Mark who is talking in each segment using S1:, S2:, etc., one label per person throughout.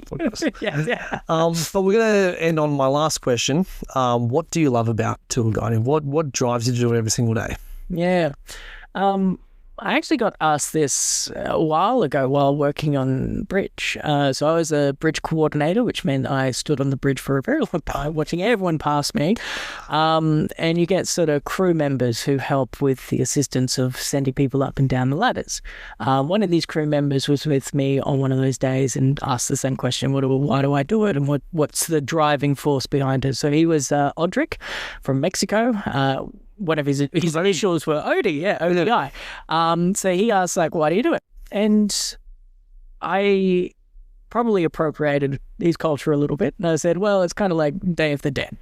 S1: podcast.
S2: Yeah.
S1: But we're going to end on my last question. What do you love about tour guiding? What drives you to do it every single day?
S2: Yeah. I actually got asked this a while ago while working on Bridge. So I was a bridge coordinator, which meant I stood on the bridge for a very long time watching everyone pass me. And you get sort of crew members who help with the assistance of sending people up and down the ladders. One of these crew members was with me on one of those days and asked the same question, why do I do it? And what's the driving force behind it? So he was Odric from Mexico. One of his initials were Odie, ODI. So he asked, like, why do you do it? And I probably appropriated his culture a little bit. And I said, well, it's kind of like Day of the Dead,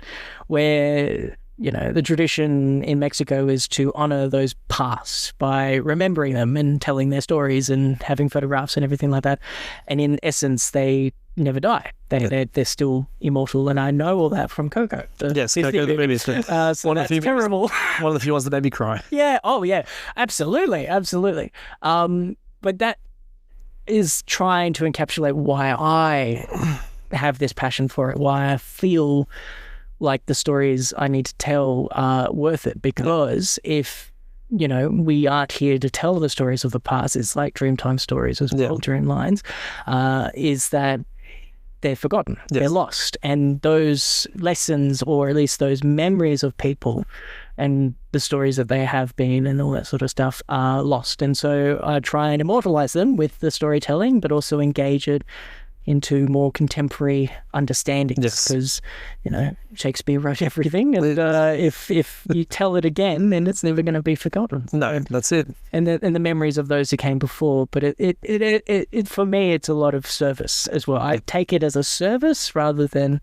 S2: where, you know, the tradition in Mexico is to honor those past by remembering them and telling their stories and having photographs and everything like that. And in essence, they never die. They're still immortal, and I know all that from Coco.
S1: Yes, Coco the movie.
S2: So that's terrible.
S1: One of the few ones that made me cry.
S2: Yeah. Oh, yeah. Absolutely. But that is trying to encapsulate why I have this passion for it, why I feel like the stories I need to tell are worth it. Because if, you know, we aren't here to tell the stories of the past, it's like Dreamtime stories as well, Dreamlines, is that they're forgotten, they're lost. And those lessons, or at least those memories of people and the stories that they have been and all that sort of stuff are lost. And so I try and immortalize them with the storytelling, but also engage it into more contemporary understandings, because, you know, Shakespeare wrote everything, and if you tell it again, then it's never going to be forgotten.
S1: No, that's it.
S2: And the memories of those who came before. But it for me, it's a lot of service as well. I take it as a service rather than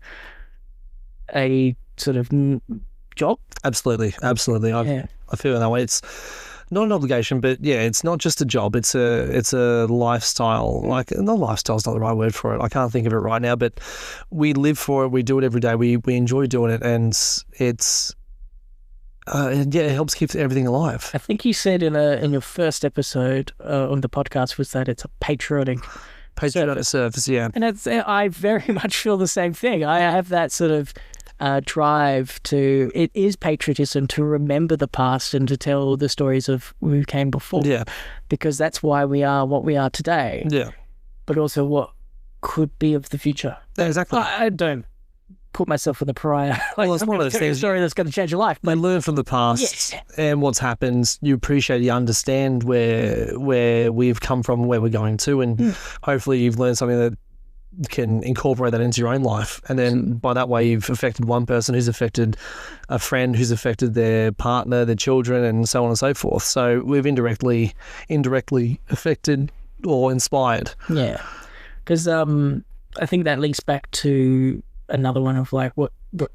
S2: a sort of job.
S1: Absolutely. I feel that way. It's not an obligation, but it's not just a job. It's a lifestyle. Like, not lifestyle's not the right word for it. I can't think of it right now, but we live for it. We do it every day. We enjoy doing it, and it helps keep everything alive.
S2: I think you said in your first episode on the podcast was that it's a patriotic
S1: service, yeah.
S2: And I very much feel the same thing. I have that sort of drive to, it is patriotism to remember the past and to tell the stories of who came before.
S1: Yeah.
S2: Because that's why we are what we are today.
S1: Yeah.
S2: But also what could be of the future.
S1: Yeah, exactly.
S2: I don't put myself in the pariah.
S1: Well, it's one of those things.
S2: A story that's going to change your life.
S1: But learn from the past and what's happened. You appreciate, you understand where we've come from, where we're going to, and hopefully you've learned something that can incorporate that into your own life, and then by that way you've affected one person who's affected a friend who's affected their partner, their children, and so on and so forth. So we've indirectly affected or inspired.
S2: Yeah, because I think that links back to another one of like what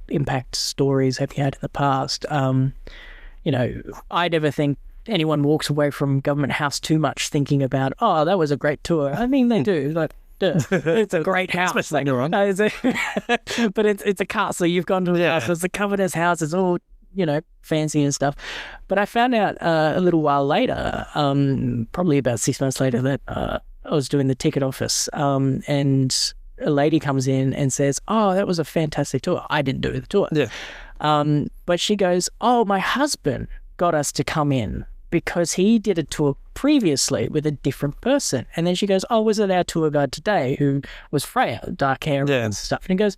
S2: impact stories have you had in the past. You know, I never think anyone walks away from Government House too much thinking about, oh, that was a great tour. I mean, they do, like, it's a great house.
S1: Especially you're on.
S2: But it's a castle. You've gone to a castle. It's the governor's house. It's all, you know, fancy and stuff. But I found out a little while later, probably about 6 months later, that I was doing the ticket office, and a lady comes in and says, oh, that was a fantastic tour. I didn't do the tour.
S1: Yeah.
S2: But she goes, oh, my husband got us to come in because he did a tour previously with a different person. And then she goes, oh, was it our tour guide today who was Freya, dark hair and stuff? And he goes,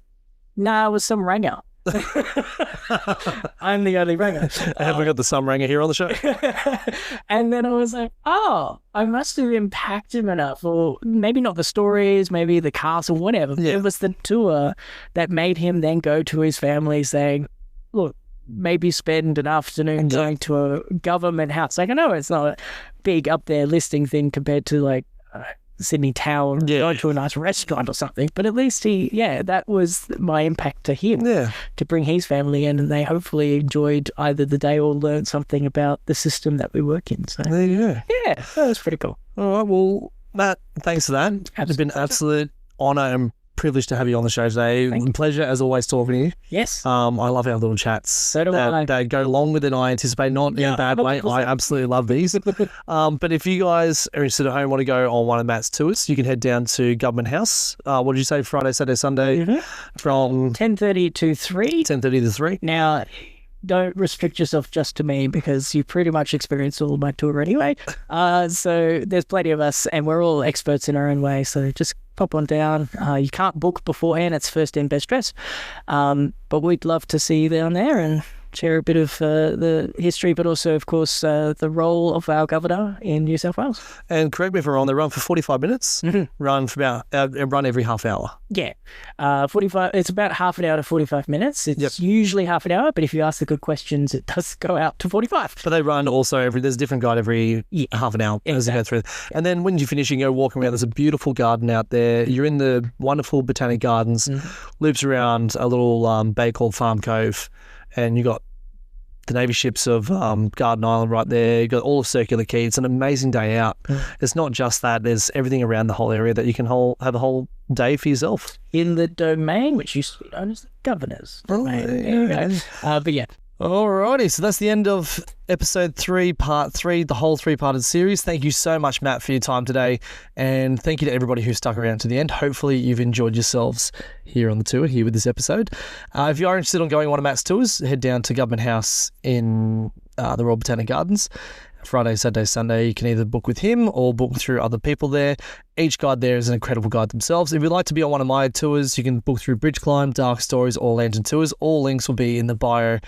S2: nah, it was some ranger. I'm the only ranger.
S1: Have we got the some ranger here on the show?
S2: And then I was like, oh, I must have impacted him enough. Or maybe not the stories, maybe the castle, whatever.
S1: Yeah.
S2: It was the tour that made him then go to his family saying, look, maybe spend an afternoon going to a government house. Like, I know it's not a big up there listing thing compared to like Sydney Tower, going to a nice restaurant or something, but at least that was my impact to him, to bring his family in, and they hopefully enjoyed either the day or learned something about the system that we work in. So
S1: there you go.
S2: Yeah, that was pretty cool.
S1: All right, well, Matt, thanks for that. It's been an absolute honour and privilege to have you on the show today. Pleasure, as always, talking to you.
S2: Yes.
S1: I love our little chats.
S2: So do I.
S1: They go longer than I anticipate, not in a bad way. I absolutely love these. But if you guys are interested at home, want to go on one of Matt's tours, you can head down to Government House. What did you say? Friday, Saturday, Sunday? From
S2: 10:30 to 3.
S1: 10:30 to 3.
S2: Now, don't restrict yourself just to me because you pretty much experienced all of my tour anyway. So there's plenty of us and we're all experts in our own way. So just pop on down. You can't book beforehand. It's first in, best dress. But we'd love to see you down there and share a bit of the history, but also, of course, the role of our governor in New South Wales.
S1: And correct me if I'm wrong, they run for 45 minutes, run for run every half hour.
S2: Yeah. 45. It's about half an hour to 45 minutes. It's usually half an hour, but if you ask the good questions, it does go out to 45.
S1: But they run also there's a different guide every half an hour as you go through. And then when you finish, you go walking around. There's a beautiful garden out there. You're in the wonderful Botanic Gardens, loops around a little bay called Farm Cove. And you got the Navy ships of Garden Island right there. You got all of Circular Quay. It's an amazing day out. It's not just that. There's everything around the whole area that you can have a whole day for yourself.
S2: In the domain, which used to be known as the Governor's Domain. There you go. But yeah.
S1: Alrighty, so that's the end of episode 3, part 3, the whole 3-parted series. Thank you so much, Matt, for your time today, and thank you to everybody who stuck around to the end. Hopefully you've enjoyed yourselves here on the tour, here with this episode. If you are interested in going on one of Matt's tours, head down to Government House in the Royal Botanic Gardens. Friday, Saturday, Sunday, you can either book with him or book through other people there. Each guide there is an incredible guide themselves. If you'd like to be on one of my tours, you can book through Bridge Climb, Dark Stories, or Lantern Tours. All links will be in the bio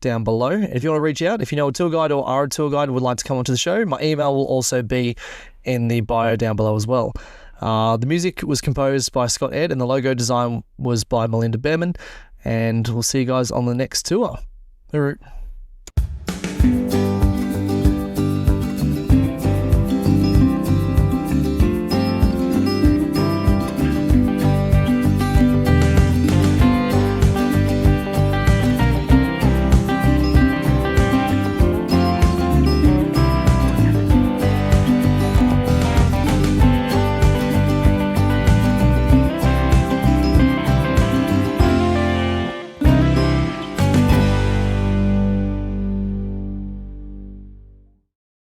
S1: down below. If you want to reach out, if you know a tour guide or are a tour guide and would like to come onto the show, my email will also be in the bio down below as well. The music was composed by Scott Ed and the logo design was by Melinda Behrman, and we'll see you guys on the next tour. Hooroo.